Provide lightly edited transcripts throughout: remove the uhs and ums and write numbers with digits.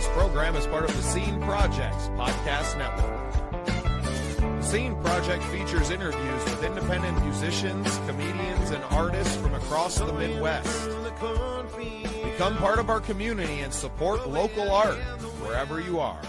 This program is part of the Scene Project's podcast network. The Scene Project features interviews with independent musicians, comedians, and artists from across the Midwest. Become part of our community and support local art wherever you are.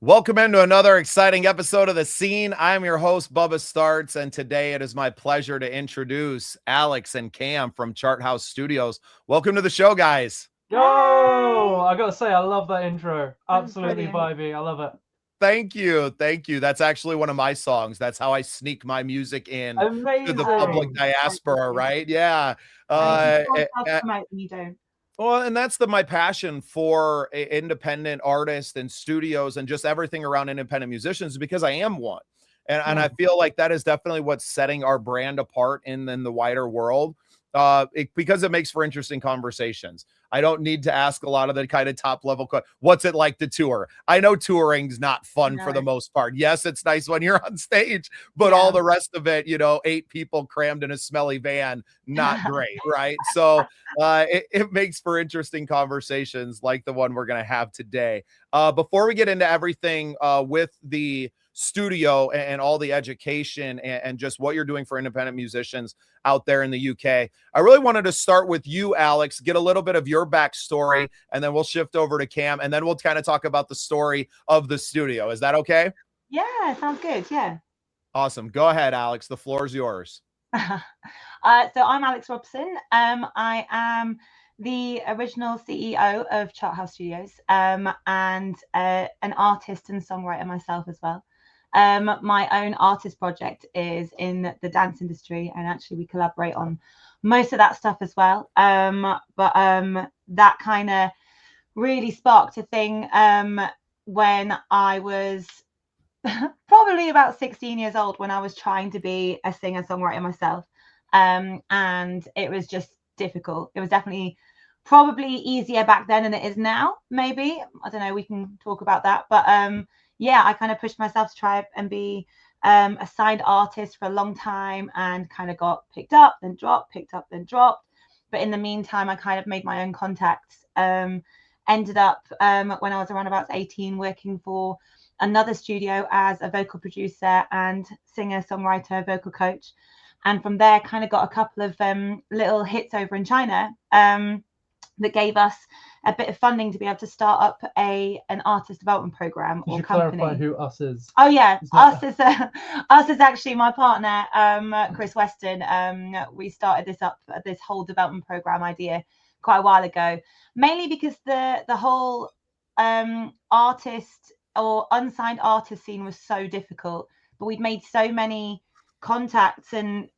Welcome into another exciting episode of The Scene. I'm your host, Bubba Startz, and today it is my pleasure to introduce Alix and Cam from Chart House Studios. Welcome to the show, guys. Yo! I gotta say, I love that intro. Absolutely vibey. I love it. Thank you. Thank you. That's actually one of my songs. That's how I sneak my music in Amazing. to the public diaspora, right? Yeah. You don't. Well, and that's my passion for independent artists and studios and just everything around independent musicians, because I am one. And I feel like that is definitely what's setting our brand apart in the wider world, because it makes for interesting conversations. I don't need to ask a lot of the kind of top level, what's it like to tour? I know touring's not fun for the most part. Yes, it's nice when you're on stage, but all the rest of it, 8 people crammed in a smelly van, not great, right? So it makes for interesting conversations like the one we're going to have today. Before we get into everything with the studio and all the education and just what you're doing for independent musicians out there in the UK, I really wanted to start with you, Alix, get a little bit of your backstory, and then we'll shift over to Cam, and then we'll kind of talk about the story of the studio. Is that okay? Yeah, sounds good. Yeah. Awesome. Go ahead, Alix. The floor is yours. So I'm Alix Robson. I am the original CEO of Chart House Studios, and an artist and songwriter myself as well. My own artist project is in the dance industry, and actually we collaborate on most of that stuff as well. But that kind of really sparked a thing when I was probably about 16 years old, when I was trying to be a singer-songwriter myself. And it was just difficult. It was definitely probably easier back then than it is now, maybe. I don't know, we can talk about that. But yeah, I kind of pushed myself to try and be a signed artist for a long time, and kind of got picked up, then dropped, picked up, then dropped. But in the meantime, I kind of made my own contacts. Ended up, when I was around about 18, working for another studio as a vocal producer and singer-songwriter, vocal coach. And from there, kind of got a couple of little hits over in China that gave us a bit of funding to be able to start up an artist development program or company. Clarify who us is? Oh yeah, us is actually my partner, Chris Weston. We started this whole development program idea quite a while ago, mainly because the whole artist or unsigned artist scene was so difficult, but we'd made so many contacts and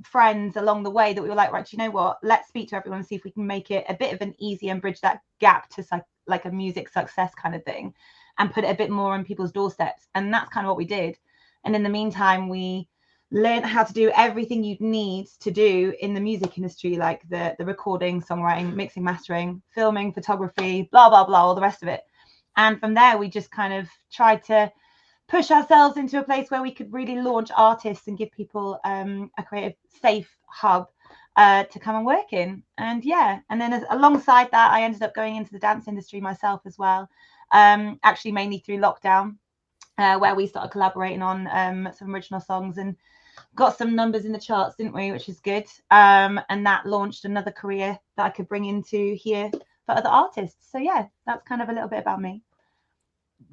friends along the way that we were like, right, you know what, let's speak to everyone and see if we can make it a bit of an easy and bridge that gap to like a music success kind of thing, and put it a bit more on people's doorsteps. And that's kind of what we did. And in the meantime, we learned how to do everything you'd need to do in the music industry, like the recording, songwriting, mixing, mastering, filming, photography, blah blah blah, all the rest of it. And from there, we just kind of tried to push ourselves into a place where we could really launch artists and give people a creative, safe hub to come and work in. And yeah, and then alongside that, I ended up going into the dance industry myself as well, actually mainly through lockdown, where we started collaborating on some original songs and got some numbers in the charts, didn't we, which is good. And that launched another career that I could bring into here for other artists. So yeah, that's kind of a little bit about me.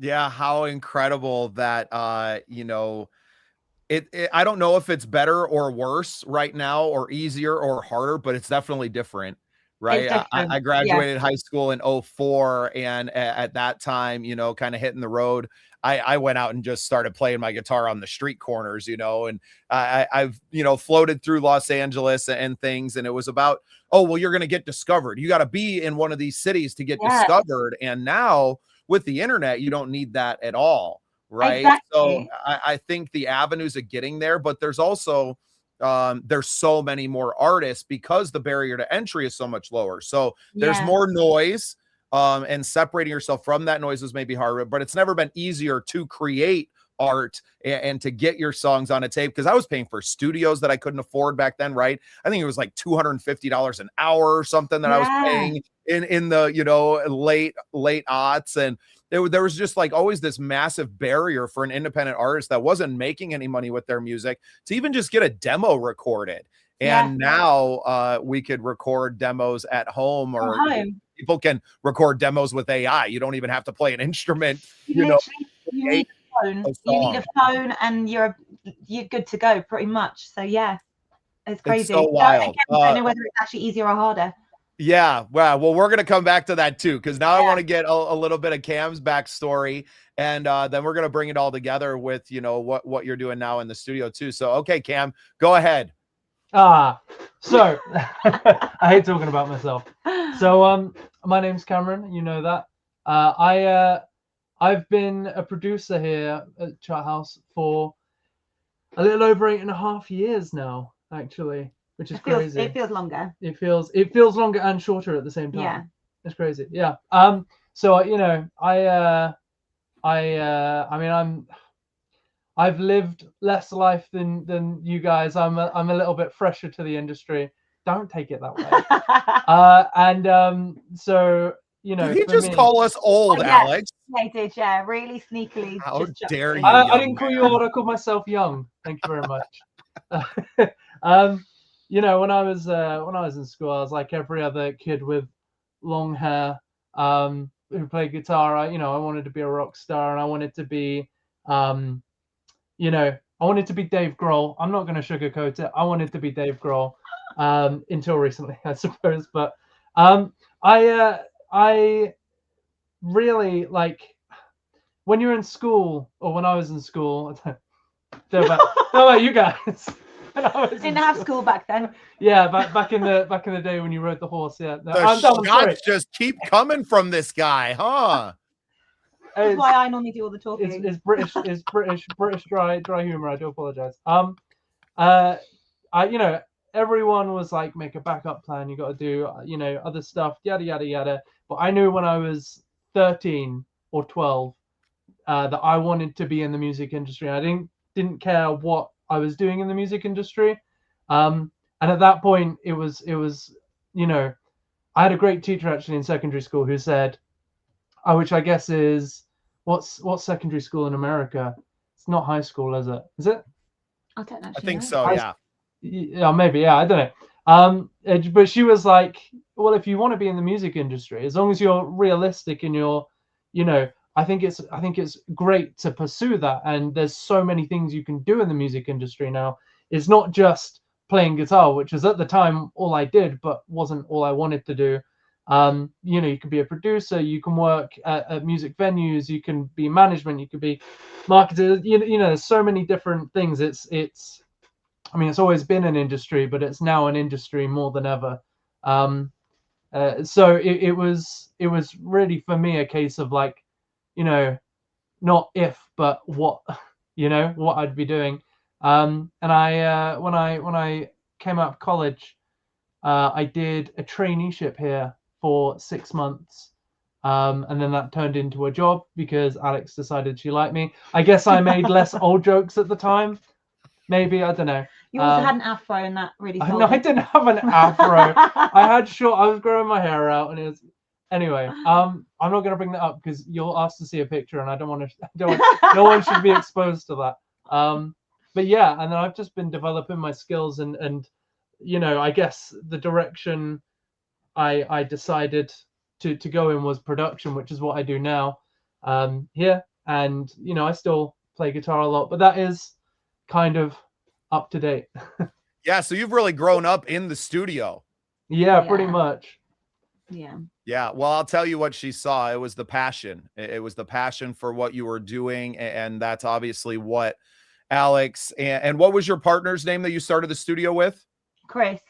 Yeah, how incredible that I don't know if it's better or worse right now, or easier or harder, but it's definitely different, right? I graduated high school in 2004, and at that time, kind of hitting the road, I went out and just started playing my guitar on the street corners, and I've floated through Los Angeles and things, and it was about, oh, well, you're going to get discovered. You got to be in one of these cities to get discovered. And now with the internet, you don't need that at all, right? Exactly. So I think the avenues of getting there, but there's also there's so many more artists because the barrier to entry is so much lower. So there's more noise, and separating yourself from that noise is maybe harder, but it's never been easier to create art and to get your songs on a tape, because I was paying for studios that I couldn't afford back then, right? I think it was like $250 an hour or something that I was paying in the, you know, late aughts. And there was just like always this massive barrier for an independent artist that wasn't making any money with their music to even just get a demo recorded. And now we could record demos at home, or people can record demos with AI. You don't even have to play an instrument. You need a phone. You need a phone, and you're good to go pretty much. So yeah, it's crazy. It's so wild. I don't know whether it's actually easier or harder. Yeah, well, we're gonna come back to that too, because now I want to get a little bit of Cam's backstory, and then we're gonna bring it all together with, you know, what you're doing now in the studio too. So okay, Cam, go ahead. So I hate talking about myself. So my name's Cameron, you know that. I've been a producer here at Charthouse for a little over 8.5 years now, actually, which is crazy. It feels longer. It feels longer and shorter at the same time. Yeah, it's crazy. Yeah. So you know, I mean, I've lived less life than you guys. I'm a little bit fresher to the industry. Don't take it that way. So you know, did he just call us old, Alix? Yeah, he did. Yeah, really sneakily. How dare you? I didn't call you old. I called myself young. Thank you very much. You know, when I was in school, I was like every other kid with long hair who played guitar. I wanted to be a rock star, and I wanted to be you know, I wanted to be Dave Grohl. I'm not going to sugarcoat it. I wanted to be Dave Grohl until recently, I suppose. But I really, like, when you're in school, or when I was in school, I don't know about you guys. Didn't have school back then. Yeah, back in the day when you rode the horse. Yeah, no, the shots just keep coming from this guy, huh? That's why I normally do all the talking. It's British dry humor. I do apologize. You know, everyone was like, make a backup plan. You got to do, you know, other stuff, yada yada yada. But I knew when I was 13 or 12 that I wanted to be in the music industry. I didn't care what I was doing in the music industry. And at that point, it was, you know, I had a great teacher actually in secondary school who said, which I guess is, what's secondary school in America? It's not high school, is it? Is it? I don't know. I think so. Yeah. Yeah, maybe. Yeah, I don't know. But she was like, well, if you want to be in the music industry, as long as you're realistic and you're, you know, I think it's great to pursue that. And there's so many things you can do in the music industry now. It's not just playing guitar, which was at the time all I did, but wasn't all I wanted to do. You know, you can be a producer, you can work at music venues, you can be management, you could be marketer. You know, there's so many different things. It's I mean, it's always been an industry, but it's now an industry more than ever. So it was really for me a case of like, you know, not if, but what, you know, what I'd be doing. And I when I came out of college, I did a traineeship here for 6 months. And then that turned into a job because Alix decided she liked me. I guess I made less old jokes at the time. Maybe, I don't know. You also had an afro, and that really sold No, I didn't have an afro. I was growing my hair out, and it was anyway. I'm not going to bring that up because you'll ask to see a picture, and I don't want to. No one should be exposed to that. But yeah, and then I've just been developing my skills, and you know, I guess the direction I decided to go in was production, which is what I do now here. And you know, I still play guitar a lot, but that is kind of up to date. Yeah, so you've really grown up in the studio. Yeah, pretty much. Yeah. Well, I'll tell you what she saw. It was the passion. It was the passion for what you were doing, and that's obviously what Alix and what was your partner's name that you started the studio with? Chris.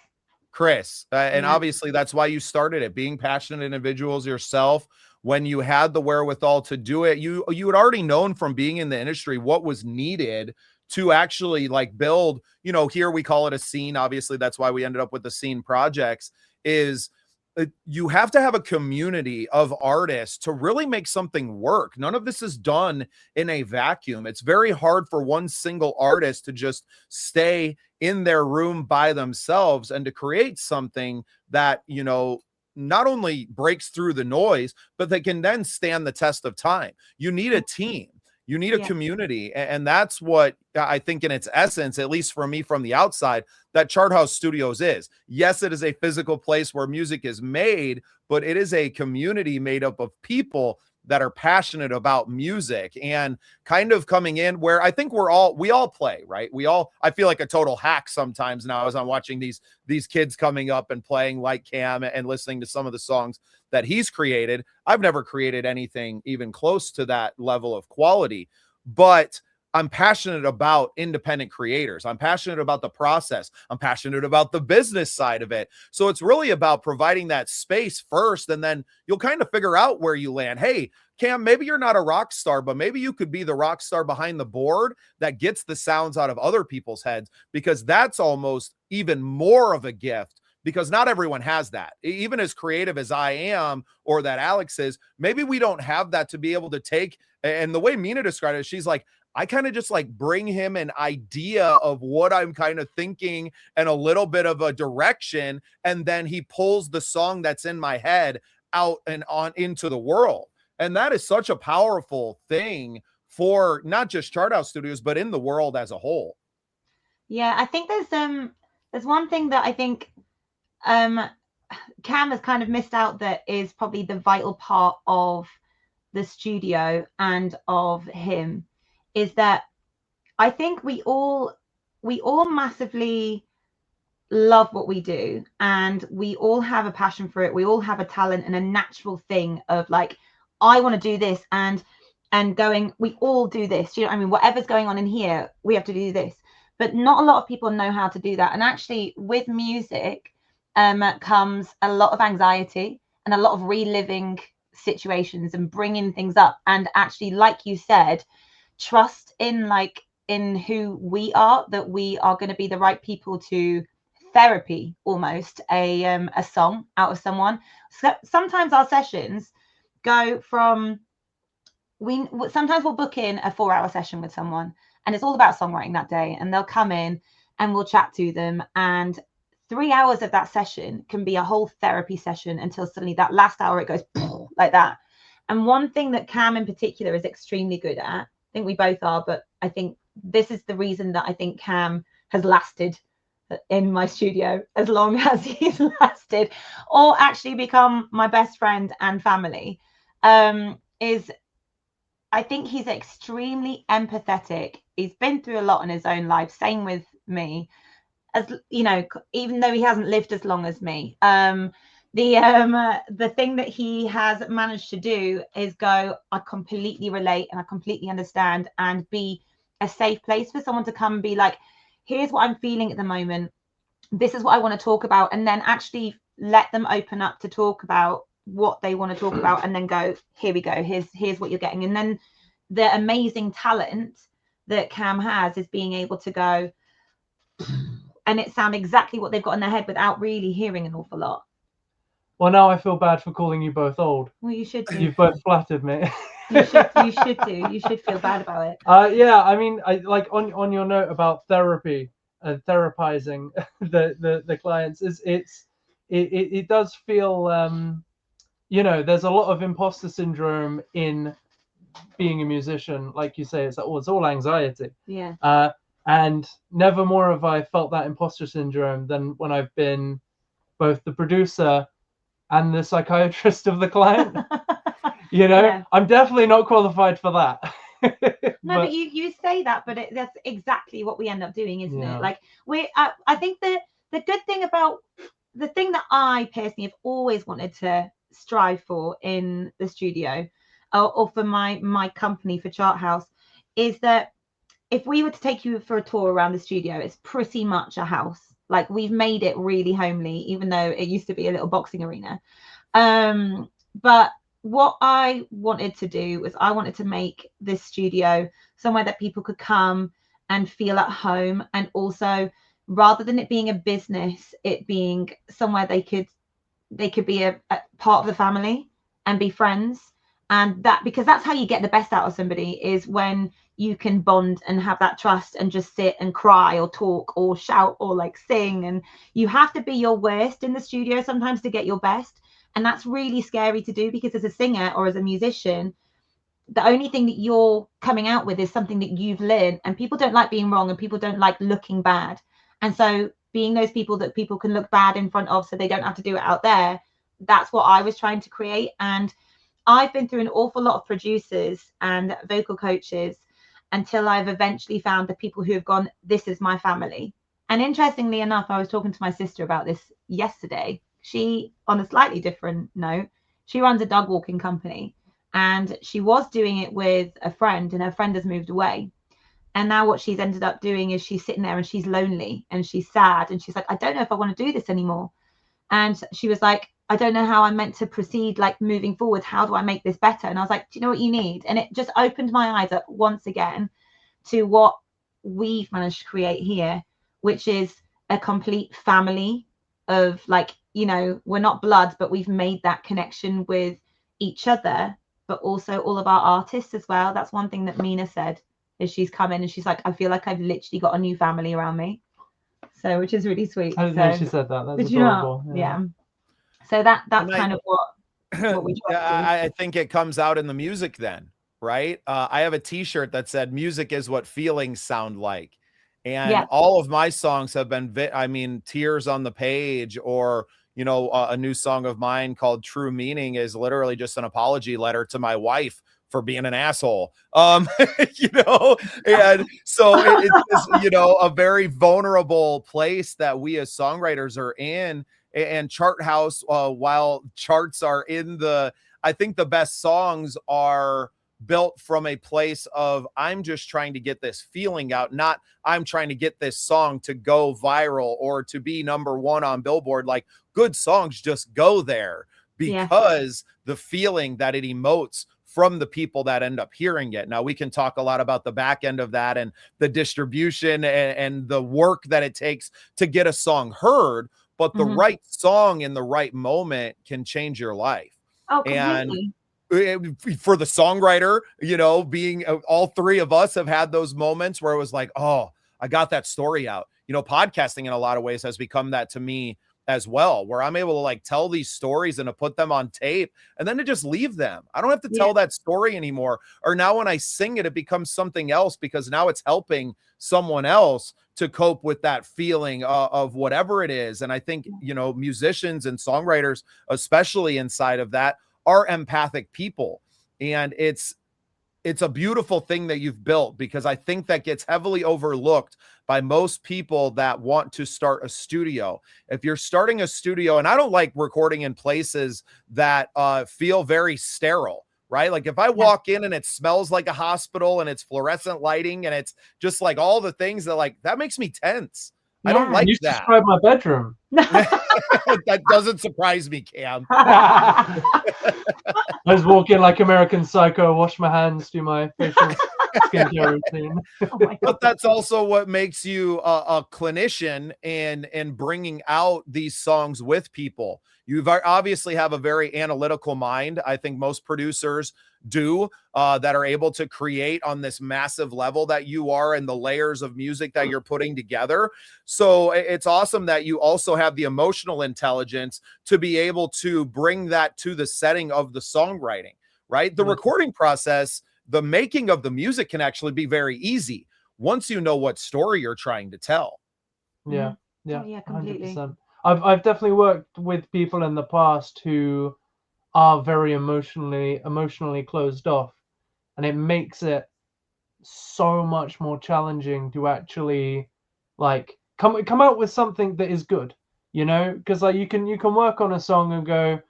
And obviously that's why you started it, being passionate individuals yourself. When you had the wherewithal to do it, you had already known from being in the industry what was needed to actually like build, you know, here we call it a scene. Obviously that's why we ended up with the scene projects, is you have to have a community of artists to really make something work. None of this is done in a vacuum. It's very hard for one single artist to just stay in their room by themselves and to create something that, you know, not only breaks through the noise, but they can then stand the test of time. You need a team. You need a community. And that's what I think in its essence, at least for me from the outside, that Chart House Studios is. Yes, it is a physical place where music is made, but it is a community made up of people that are passionate about music and kind of coming in where I think we all play, right? I feel like a total hack sometimes now as I'm watching these kids coming up and playing like Cam and listening to some of the songs that he's created. I've never created anything even close to that level of quality, but I'm passionate about independent creators. I'm passionate about the process. I'm passionate about the business side of it. So it's really about providing that space first, and then you'll kind of figure out where you land. Hey, Cam, maybe you're not a rock star, but maybe you could be the rock star behind the board that gets the sounds out of other people's heads, because that's almost even more of a gift, because not everyone has that. Even as creative as I am, or that Alix is, maybe we don't have that to be able to take. And the way Mina described it, she's like, I kind of just like bring him an idea of what I'm kind of thinking and a little bit of a direction. And then he pulls the song that's in my head out and on into the world. And that is such a powerful thing for not just Chart House Studios, but in the world as a whole. Yeah, I think there's one thing that I think Cam has kind of missed out that is probably the vital part of the studio and of him, is that I think we all massively love what we do, and we all have a passion for it. We all have a talent and a natural thing of like, I want to do this, and going, we all do this. You know what I mean? Whatever's going on in here, we have to do this. But not a lot of people know how to do that. And actually, with music comes a lot of anxiety and a lot of reliving situations and bringing things up. And actually, like you said, trust in who we are, that we are going to be the right people to therapy almost a song out of someone. So sometimes our sessions go from, sometimes we'll book in a 4-hour session with someone and it's all about songwriting that day, and they'll come in and we'll chat to them, and 3 hours of that session can be a whole therapy session until suddenly that last hour it goes like that. And one thing that Cam in particular is extremely good at, I think we both are, but I think this is the reason that I think Cam has lasted in my studio as long as he's lasted, or actually become my best friend and family, is I think he's extremely empathetic. He's been through a lot in his own life. Same with me, as you know, even though he hasn't lived as long as me. The thing that he has managed to do is go, I completely relate and I completely understand, and be a safe place for someone to come and be like, here's what I'm feeling at the moment. This is what I want to talk about. And then actually let them open up to talk about what they want to talk about, and then go, here we go. Here's what you're getting. And then the amazing talent that Cam has is being able to go and it sound exactly what they've got in their head without really hearing an awful lot. Well, now I feel bad for calling you both old. Well, you should do. You've both flattered me. You should do. You should feel bad about it. Yeah, I mean, I like on your note about therapy and therapizing the clients, it does feel you know, there's a lot of imposter syndrome in being a musician. Like you say, it's all anxiety. Yeah. And never more have I felt that imposter syndrome than when I've been both the producer and the psychiatrist of the client. You know, yeah. I'm definitely not qualified for that. No, but you say that, but that's exactly what we end up doing, isn't it? Like I think that the good thing about the thing that I personally have always wanted to strive for in the studio, or for my company, for Chart House, is that if we were to take you for a tour around the studio, it's pretty much a house. Like, we've made it really homely, even though it used to be a little boxing arena. But what I wanted to do was I wanted to make this studio somewhere that people could come and feel at home, and also, rather than it being a business, it being somewhere they could they could be a part of the family and be friends. And that, because that's how you get the best out of somebody, is when you can bond and have that trust and just sit and cry or talk or shout or like sing. And you have to be your worst in the studio sometimes to get your best. And that's really scary to do, because as a singer or as a musician, the only thing that you're coming out with is something that you've learned, and people don't like being wrong and people don't like looking bad. And so being those people that people can look bad in front of so they don't have to do it out there, that's what I was trying to create. And I've been through an awful lot of producers and vocal coaches until I've eventually found the people who have gone, this is my family. And interestingly enough, I was talking to my sister about this yesterday. She, on a slightly different note, she runs a dog walking company, and she was doing it with a friend, and her friend has moved away. And now what she's ended up doing is she's sitting there and she's lonely and she's sad, and she's like, I don't know if I want to do this anymore. And she was like, I don't know how I'm meant to proceed, like moving forward. How do I make this better? And I was like, do you know what you need? And it just opened my eyes up once again to what we've managed to create here, which is a complete family of, like, you know, we're not blood, but we've made that connection with each other, but also all of our artists as well. That's one thing that Mina said, is she's come in and she's like, I feel like I've literally got a new family around me. So, which is really sweet. I didn't know she said that. That's adorable. Yeah. So that's kind of what we try to do. I think it comes out in the music then, right? I have a t-shirt that said music is what feelings sound like. And all of my songs have been, Tears on the Page, or, you know, a new song of mine called True Meaning is literally just an apology letter to my wife for being an asshole. You know, and so it's, you know, a very vulnerable place that we as songwriters are in. And Chart House, while charts are in I think the best songs are built from a place of, I'm just trying to get this feeling out, not I'm trying to get this song to go viral or to be #1 on Billboard. Like, good songs just go there because the feeling that it emotes from the people that end up hearing it. Now, we can talk a lot about the back end of that and the distribution and the work that it takes to get a song heard, but the right song in the right moment can change your life. Oh, completely. And for the songwriter, you know, being all three of us have had those moments where it was like, oh, I got that story out. You know, podcasting in a lot of ways has become that to me as well, where I'm able to like tell these stories and to put them on tape and then to just leave them. I don't have to tell that story anymore. Or now when I sing it, it becomes something else, because now it's helping someone else to cope with that feeling of whatever it is. And I think, you know, musicians and songwriters, especially inside of that, are empathic people. And it's a beautiful thing that you've built, because I think that gets heavily overlooked by most people that want to start a studio. If you're starting a studio, and I don't like recording in places that feel very sterile, right? Like if I walk in and it smells like a hospital and it's fluorescent lighting and it's just like all the things that makes me tense. I don't like you that. Describe my bedroom. That doesn't surprise me, Cam. I just walk in like American Psycho, wash my hands, do my facial skincare routine. But that's also what makes you a clinician and bringing out these songs with people. You obviously have a very analytical mind. I think most producers do that are able to create on this massive level that you are, and the layers of music that you're putting together. So it's awesome that you also have the emotional intelligence to be able to bring that to the setting of the songwriting, right? The recording process, the making of the music can actually be very easy once you know what story you're trying to tell. Yeah, completely. 100%. I've definitely worked with people in the past who are very emotionally closed off, and it makes it so much more challenging to actually like come out with something that is good, you know, because like you can work on a song and go,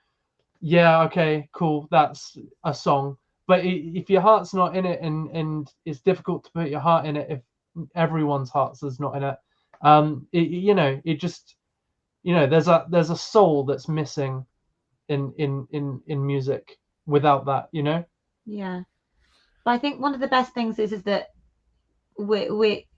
yeah, okay, cool, that's a song, but if your heart's not in it, and it's difficult to put your heart in it if everyone's hearts is not in it, you know, it just, you know, there's a soul that's missing in music without that, you know. Yeah, but I think one of the best things is that we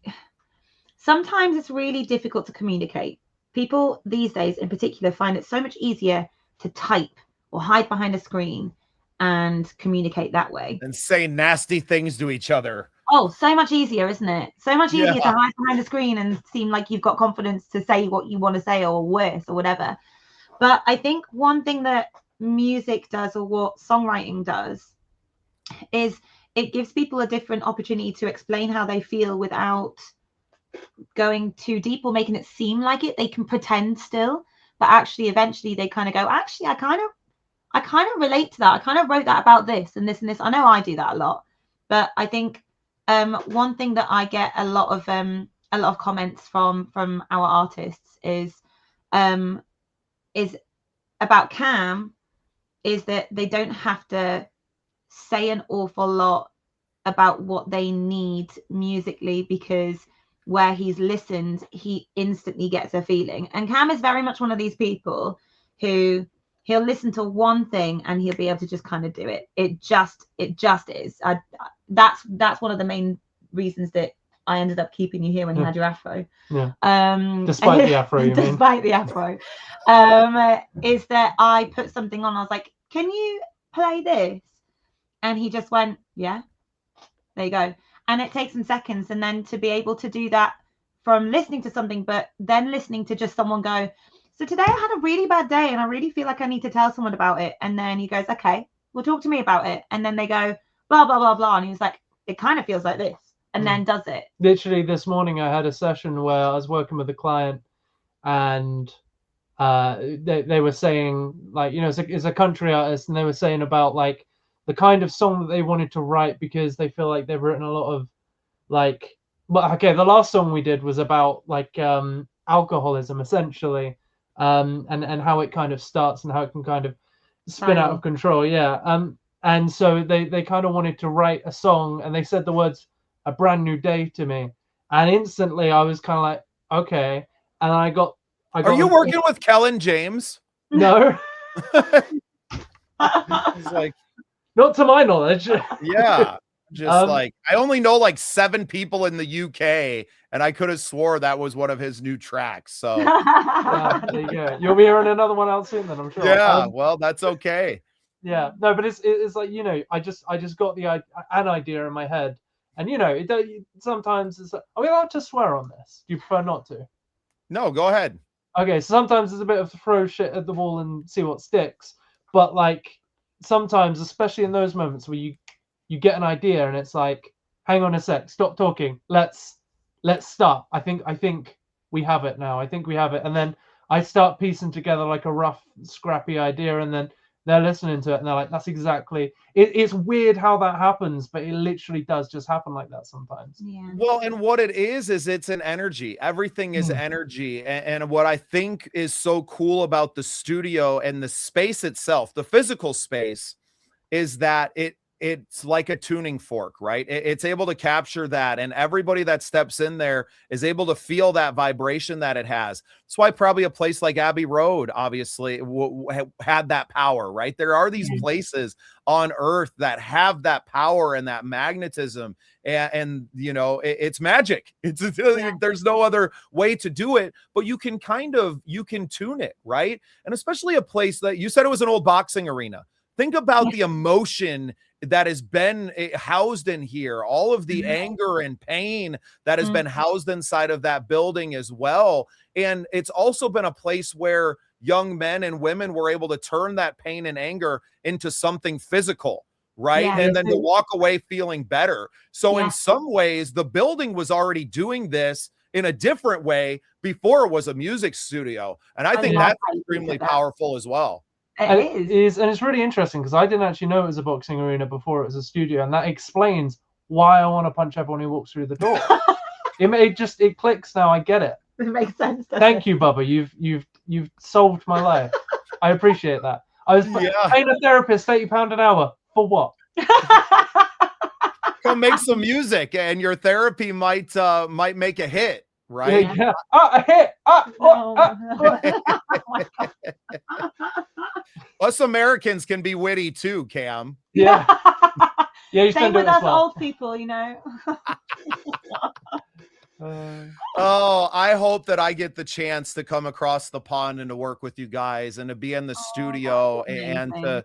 sometimes it's really difficult to communicate. People these days in particular find it so much easier to type or hide behind a screen and communicate that way. And say nasty things to each other. Oh, so much easier, isn't it? So much easier Yeah. to hide behind a screen and seem like you've got confidence to say what you want to say, or worse, or whatever. But I think one thing that music does, or what songwriting does, is it gives people a different opportunity to explain how they feel without going too deep or making it seem like it. They can pretend still, but actually eventually they kind of go, actually, I kind of relate to that. I kind of wrote that about this and this and this. I know I do that a lot, but I think one thing that I get a lot of comments from our artists is about Cam, is that they don't have to say an awful lot about what they need musically, because where he's listened, he instantly gets a feeling. And Cam is very much one of these people who he'll listen to one thing and he'll be able to just kind of do it. It just is. That's one of the main reasons that I ended up keeping you here when you had your afro. Yeah. Despite the afro, you mean? Despite the afro. Is that I put something on, I was like, can you play this? And he just went, yeah, there you go. And it takes some seconds. And then to be able to do that from listening to something, but then listening to just someone go, so today I had a really bad day and I really feel like I need to tell someone about it. And then he goes, okay, well, talk to me about it. And then they go, blah, blah, blah, blah. And he was like, it kind of feels like this. And then does it. Literally this morning I had a session where I was working with a client, and they were saying, like, you know, it's a country artist, and they were saying about like the kind of song that they wanted to write, because they feel like they've written a lot of like, well, okay, the last song we did was about like alcoholism essentially, and how it kind of starts and how it can kind of spin out of control. And so they kind of wanted to write a song, and they said the words "A Brand New Day" to me, and instantly I was kind of like, okay. And I got Are you working with Kellen James? No. He's like, not to my knowledge. Yeah. Just like, I only know like 7 people in the UK, and I could have swore that was one of his new tracks. So there you go. You'll be hearing another one out soon, then, I'm sure. Yeah, well, that's okay. Yeah, no, but it's like, you know, I just got an idea in my head, and you know, sometimes it's like, are we allowed to swear on this? Do you prefer not to? No, go ahead. Okay, so sometimes it's a bit of throw shit at the wall and see what sticks, but like sometimes, especially in those moments where you get an idea and it's like, hang on a sec, stop talking, let's start. I think we have it now. I think we have it. And then I start piecing together like a rough, scrappy idea, and then they're listening to it and they're like, that's exactly it. It's weird how that happens, but it literally does just happen like that sometimes. Yeah. Well, and what it is it's an energy. Everything is energy. And what I think is so cool about the studio and the space itself, the physical space, is that it's like a tuning fork, right? It's able to capture that, and everybody that steps in there is able to feel that vibration that it has. That's why probably a place like Abbey Road, obviously, had that power, right? There are these places on earth that have that power and that magnetism, and you know, it's magic. There's no other way to do it, but you can tune it, right? And especially a place that you said it was an old boxing arena. Think about the emotion that has been housed in here, all of the anger and pain that has been housed inside of that building as well. And it's also been a place where young men and women were able to turn that pain and anger into something physical, right? And then to walk away feeling better. So in some ways, the building was already doing this in a different way before it was a music studio. And I think that's extremely powerful as well. It is, and it's really interesting because I didn't actually know it was a boxing arena before it was a studio, and that explains why I want to punch everyone who walks through the door. it clicks now. I get it. It makes sense. Thank you, Bubba. You've solved my life. I appreciate that. I was paying a therapist £80 an hour for what? Go make some music, and your therapy might make a hit. Right? Yeah. A hit. Us Americans can be witty too, Cam. Yeah. Yeah, you Same with us old people, you know. Oh, I hope that I get the chance to come across the pond and to work with you guys and to be in the studio and to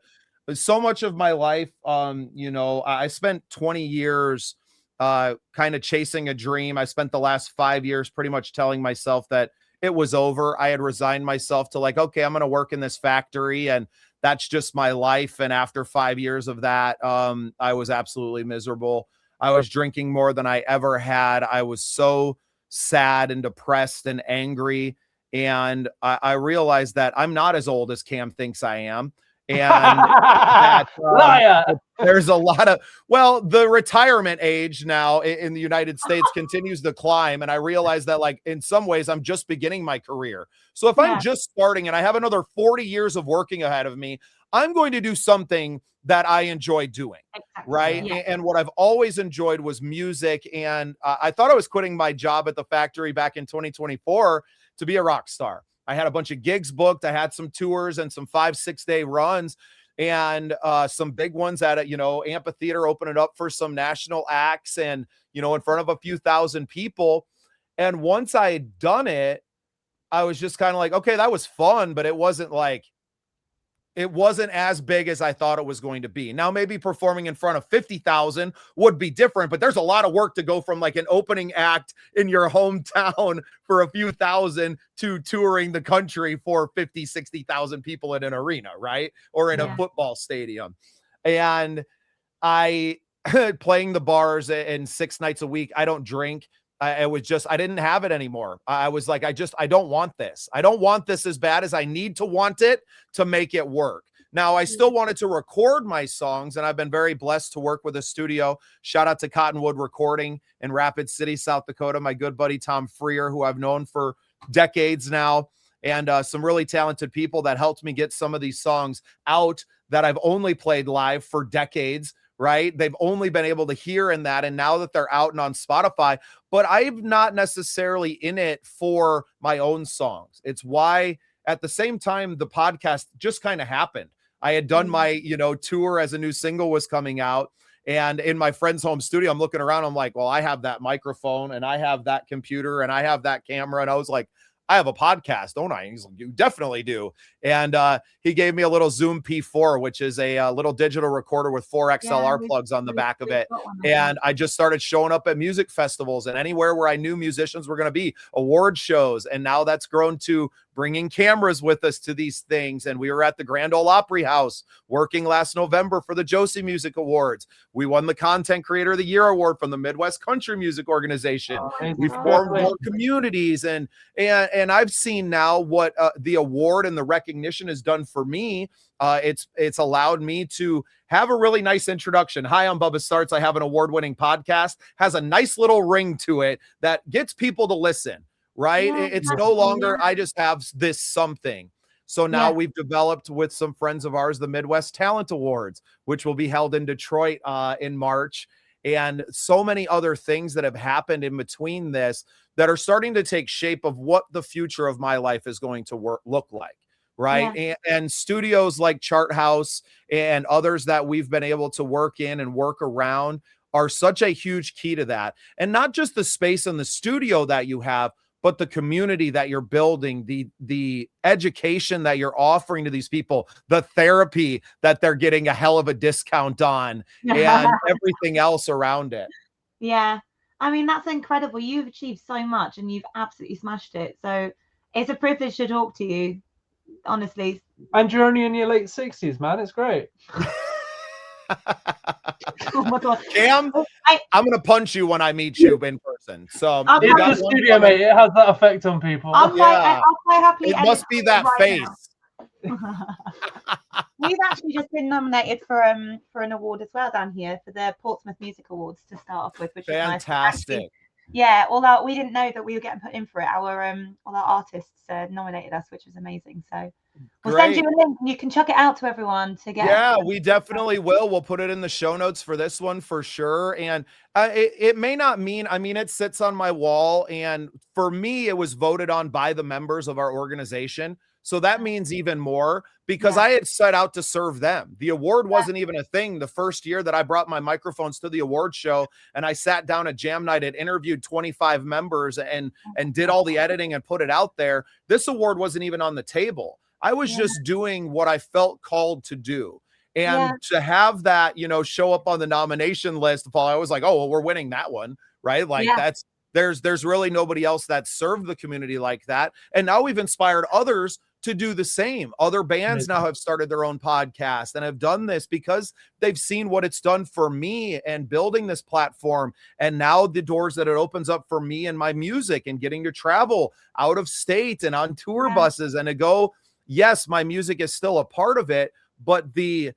so much of my life. You know, I spent 20 years kind of chasing a dream. I spent the last 5 years pretty much telling myself that it was over. I had resigned myself to like, okay, I'm going to work in this factory and that's just my life. And after 5 years of that, I was absolutely miserable. I was drinking more than I ever had. I was so sad and depressed and angry. And I realized that I'm not as old as Cam thinks I am. And that there's a lot of, well, the retirement age now in the United States continues to climb. And I realize that like in some ways I'm just beginning my career. So if I'm just starting and I have another 40 years of working ahead of me, I'm going to do something that I enjoy doing. Exactly. Right. Yeah. And what I've always enjoyed was music. And I thought I was quitting my job at the factory back in 2024 to be a rock star. I had a bunch of gigs booked. I had some tours and some 5-6 day runs and some big ones at a, you know, amphitheater, open it up for some national acts and, you know, in front of a few thousand people. And once I had done it, I was just kind of like, okay, that was fun, but it wasn't as big as I thought it was going to be. Now, maybe performing in front of 50,000 would be different, but there's a lot of work to go from like an opening act in your hometown for a few thousand to touring the country for 50, 60,000 people in an arena, right? Or in a football stadium. And I playing the bars and 6 nights a week. I don't drink. I didn't have it anymore. I was like, I don't want this. I don't want this as bad as I need to want it to make it work. Now, I still wanted to record my songs, and I've been very blessed to work with a studio. Shout out to Cottonwood Recording in Rapid City, South Dakota. My good buddy, Tom Freer, who I've known for decades now, and some really talented people that helped me get some of these songs out that I've only played live for decades. Right. They've only been able to hear in that. And now that they're out and on Spotify, but I'm not necessarily in it for my own songs. It's why at the same time, the podcast just kind of happened. I had done my, you know, tour as a new single was coming out. And in my friend's home studio, I'm looking around. I'm like, well, I have that microphone and I have that computer and I have that camera. And I was like, I have a podcast, don't I? He's like, you definitely do. And he gave me a little Zoom P4, which is a little digital recorder with 4 XLR plugs on the back of it. And I just started showing up at music festivals and anywhere where I knew musicians were going to be, award shows. And now that's grown to bringing cameras with us to these things. And we were at the Grand Ole Opry House working last November for the Josie Music Awards. We won the Content Creator of the Year Award from the Midwest Country Music Organization. We formed more communities and I've seen now what the award and the recognition has done for me. It's allowed me to have a really nice introduction. Hi, I'm Bubba Startz. I have an award-winning podcast, has a nice little ring to it that gets people to listen. Right. Yeah, it's no longer, I just have this something. So now we've developed with some friends of ours, the Midwest Talent Awards, which will be held in Detroit in March. And so many other things that have happened in between this that are starting to take shape of what the future of my life is going to look like. Right. Yeah. And studios like Chart House and others that we've been able to work in and work around are such a huge key to that. And not just the space in the studio that you have, but the community that you're building, the education that you're offering to these people, the therapy that they're getting a hell of a discount on, and everything else around it. Yeah. I mean, that's incredible. You've achieved so much and you've absolutely smashed it. So it's a privilege to talk to you, honestly. And you're only in your late 60s, man. It's great. Oh my God. Cam, I'm gonna punch you when I meet you in person. So in the studio, mate, it has that effect on people. I'll quite happily. It must be that face. We've actually just been nominated for an award as well down here for the Portsmouth Music Awards to start off with, which is fantastic. Nice. Yeah, although we didn't know that we were getting put in for it. All our artists nominated us, which was amazing. So we'll send you a link and you can chuck it out to everyone to get. Yeah, we definitely will. We'll put it in the show notes for this one for sure. And it may not mean, I mean, it sits on my wall. And for me, it was voted on by the members of our organization. So that means even more, because I had set out to serve them. The award wasn't even a thing. The first year that I brought my microphones to the award show and I sat down at Jam Night and interviewed 25 members and did all the editing and put it out there, this award wasn't even on the table. I was just doing what I felt called to do. And to have that, you know, show up on the nomination list, Paul, I was like, oh, well, we're winning that one, right? Like there's really nobody else that served the community like that. And now we've inspired others to do the same. Other bands now have started their own podcast and have done this because they've seen what it's done for me and building this platform. And now the doors that it opens up for me and my music and getting to travel out of state and on tour buses and to go, yes, my music is still a part of it, but the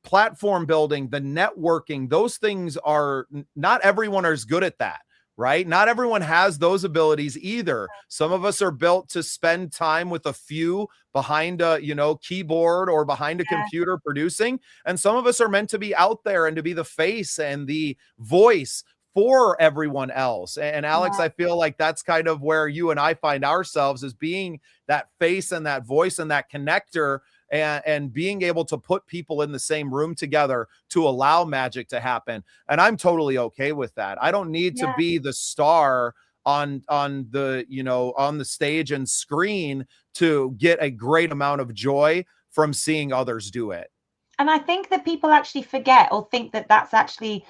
platform building, the networking, those things are not everyone is good at that. Right? Not everyone has those abilities either. Some of us are built to spend time with a few behind a, you know, keyboard or behind a computer producing. And some of us are meant to be out there and to be the face and the voice for everyone else. And Alix, I feel like that's kind of where you and I find ourselves, as being that face and that voice and that connector, and being able to put people in the same room together to allow magic to happen. And I'm totally okay with that. I don't need to be the star on the, you know, on the stage and screen to get a great amount of joy from seeing others do it. And I think that people actually forget or think that that's actually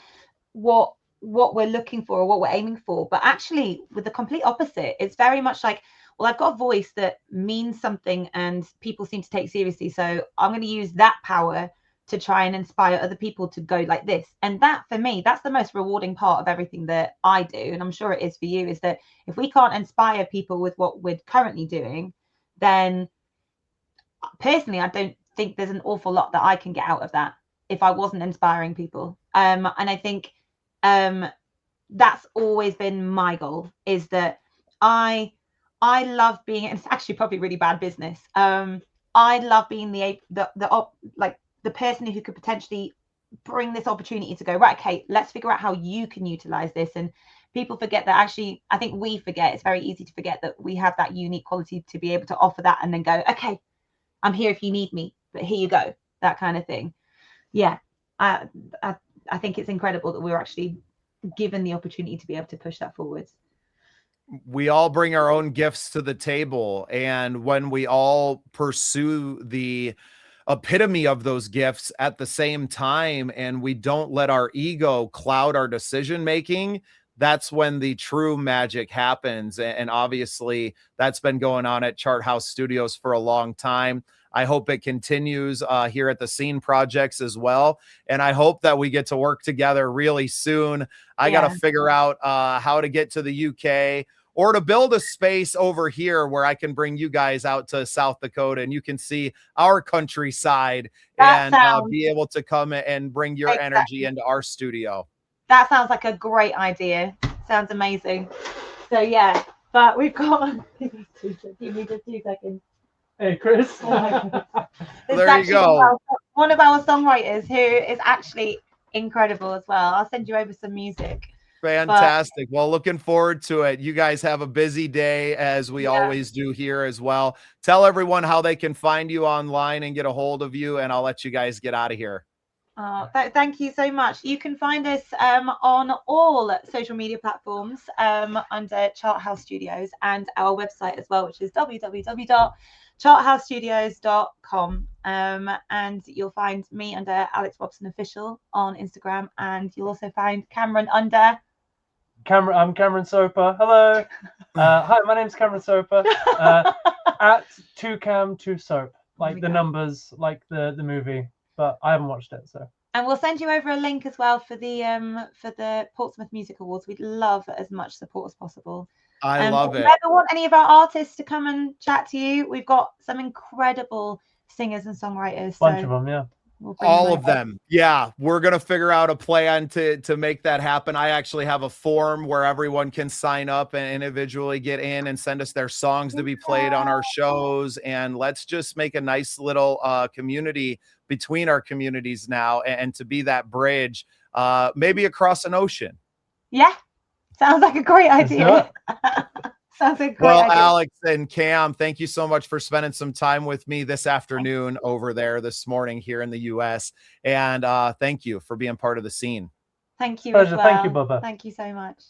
what we're looking for or what we're aiming for. But actually, with the complete opposite, it's very much like, well, I've got a voice that means something and people seem to take seriously. So I'm going to use that power to try and inspire other people to go like this. And that, for me, that's the most rewarding part of everything that I do. And I'm sure it is for you, is that if we can't inspire people with what we're currently doing, then personally, I don't think there's an awful lot that I can get out of that if I wasn't inspiring people. And I think that's always been my goal, is that I love being, and it's actually probably really bad business. I love being the person who could potentially bring this opportunity to go, right, okay, let's figure out how you can utilize this. And people forget that, actually, I think we forget, it's very easy to forget that we have that unique quality to be able to offer that and then go, okay, I'm here if you need me, but here you go, that kind of thing. Yeah, I think it's incredible that we're actually given the opportunity to be able to push that forwards. We all bring our own gifts to the table, and when we all pursue the epitome of those gifts at the same time and we don't let our ego cloud our decision making, that's when the true magic happens. And obviously that's been going on at Chart House Studios for a long time. I hope it continues here at the Scene Projects as well. And I hope that we get to work together really soon. I got to figure out how to get to the UK, or to build a space over here where I can bring you guys out to South Dakota and you can see our countryside and be able to come and bring your energy into our studio. That sounds like a great idea. Sounds amazing. So yeah, but we've got, give me just 2 seconds. Hey, Chris. There you go. One of our songwriters who is actually incredible as well. I'll send you over some music. Fantastic. Well, looking forward to it. You guys have a busy day, as we always do here as well. Tell everyone how they can find you online and get a hold of you, and I'll let you guys get out of here. Thank you so much. You can find us on all social media platforms under Chart House Studios, and our website as well, which is www.charthousestudios.com. And you'll find me under Alix Robson Official on Instagram, and you'll also find Cameron under I'm Cameron Soper. Hello. Hi, my name's Cameron Soper. At 2cam2soap, like the numbers, like the movie, but I haven't watched it, so. And we'll send you over a link as well for the Portsmouth Music Awards. We'd love as much support as possible. I love it. If you ever want any of our artists to come and chat to you, we've got some incredible singers and songwriters. Bunch of them, yeah. All of them. Yeah, we're going to figure out a plan to make that happen. I actually have a form where everyone can sign up and individually get in and send us their songs to be played on our shows. And let's just make a nice little community between our communities now, and to be that bridge, maybe across an ocean. Yeah, sounds like a great idea. Sounds like Well, great idea. Alix and Cam, thank you so much for spending some time with me this afternoon over there this morning here in the US. And thank you for being part of the scene. Thank you Pleasure. as well. Thank you, Bubba. Thank you so much.